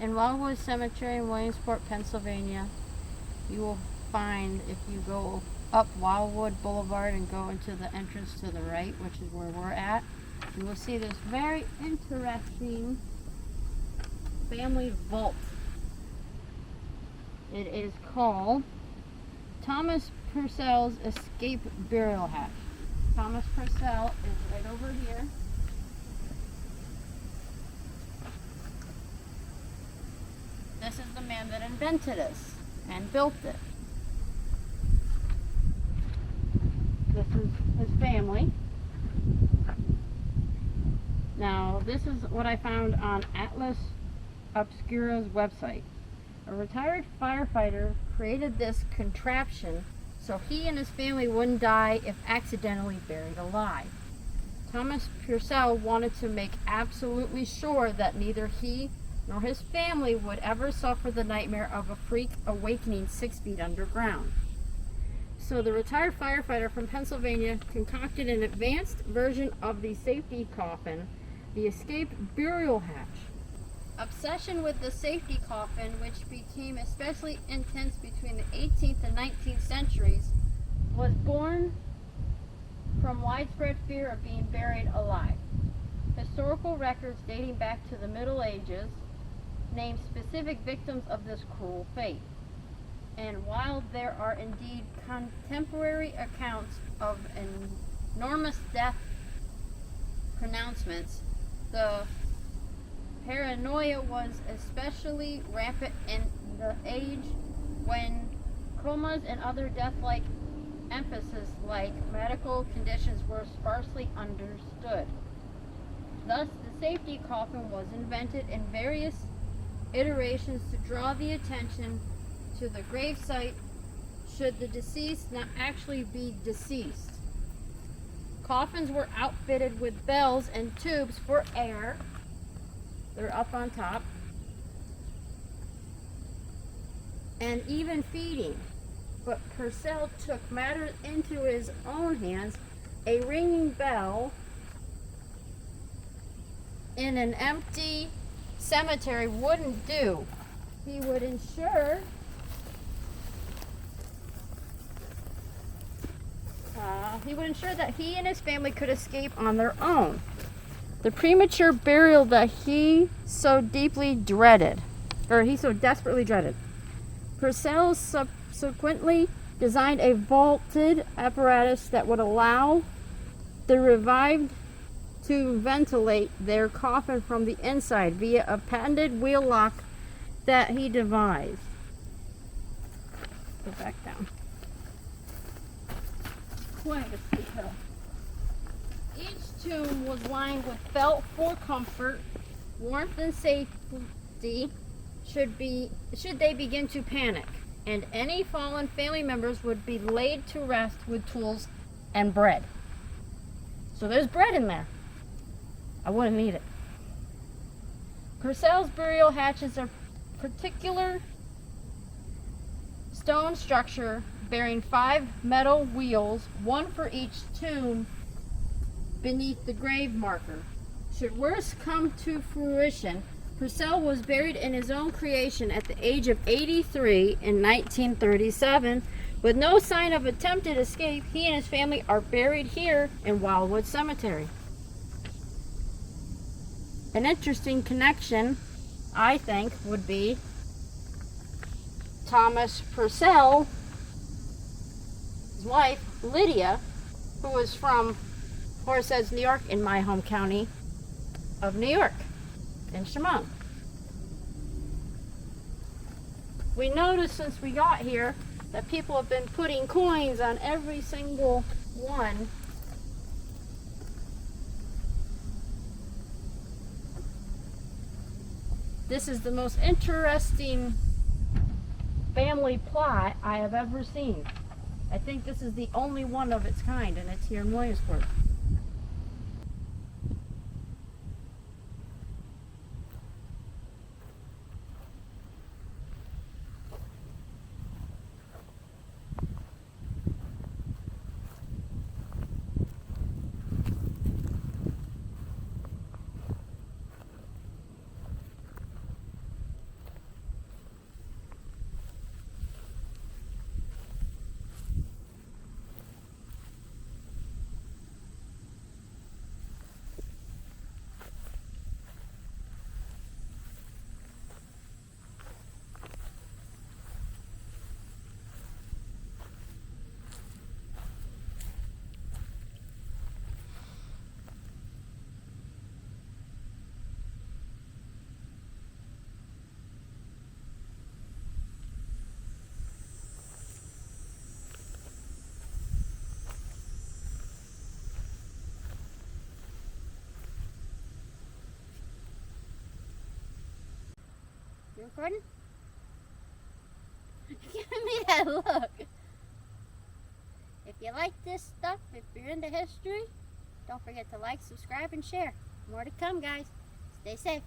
In Wildwood Cemetery in Williamsport, Pennsylvania, you will find, if you go up Wildwood Boulevard and go into the entrance to the right, which is where we're at, you will see this very interesting family vault. It is called Thomas Pursell's Escape Burial Hatch. Thomas Pursell is right over here. This is the man that invented this and built it. This is his family. Now, this is what I found on Atlas Obscura's website. A retired firefighter created this contraption so he and his family wouldn't die if accidentally buried alive. Thomas Pursell wanted to make absolutely sure that neither he nor his family would ever suffer the nightmare of a freak awakening 6 feet underground. So the retired firefighter from Pennsylvania concocted an advanced version of the safety coffin, the Escape Burial Hatch. Obsession with the safety coffin, which became especially intense between the 18th and 19th centuries, was born from widespread fear of being buried alive. Historical records dating back to the Middle Ages name specific victims of this cruel fate. And while there are indeed contemporary accounts of enormous death pronouncements, the paranoia was especially rampant in the age when comas and other death-like emphasis like medical conditions were sparsely understood. Thus, the safety coffin was invented in various iterations to draw the attention to the gravesite should the deceased not actually be deceased. Coffins were outfitted with bells and tubes for air. They're up on top. And even feeding. But Pursell took matters into his own hands. A ringing bell in an empty cemetery wouldn't do. He would ensure that he and his family could escape on their own. The premature burial that he so desperately dreaded. Pursell subsequently designed a vaulted apparatus that would allow the revived to ventilate their coffin from the inside via a patented wheel lock that he devised. Go back down. Quite a steep hill. Each tomb was lined with felt for comfort, warmth, and safety should they begin to panic, and any fallen family members would be laid to rest with tools and bread. So there's bread in there. I wouldn't eat it. Pursell's burial hatch is a particular stone structure bearing 5 metal wheels, one for each tomb beneath the grave marker. Should worse come to fruition, Pursell was buried in his own creation at the age of 83 in 1937. With no sign of attempted escape, he and his family are buried here in Wildwood Cemetery. An interesting connection, I think, would be Thomas Pursell, his wife, Lydia, who was from Horseheads, New York, in my home county of New York, in Chemung. We noticed since we got here that people have been putting coins on every single one. This is the most interesting family plot I have ever seen. I think this is the only one of its kind, and it's here in Williamsport. You recording? You're giving me that look. If you like this stuff, if you're into history, don't forget to like, subscribe, and share. More to come, guys. Stay safe.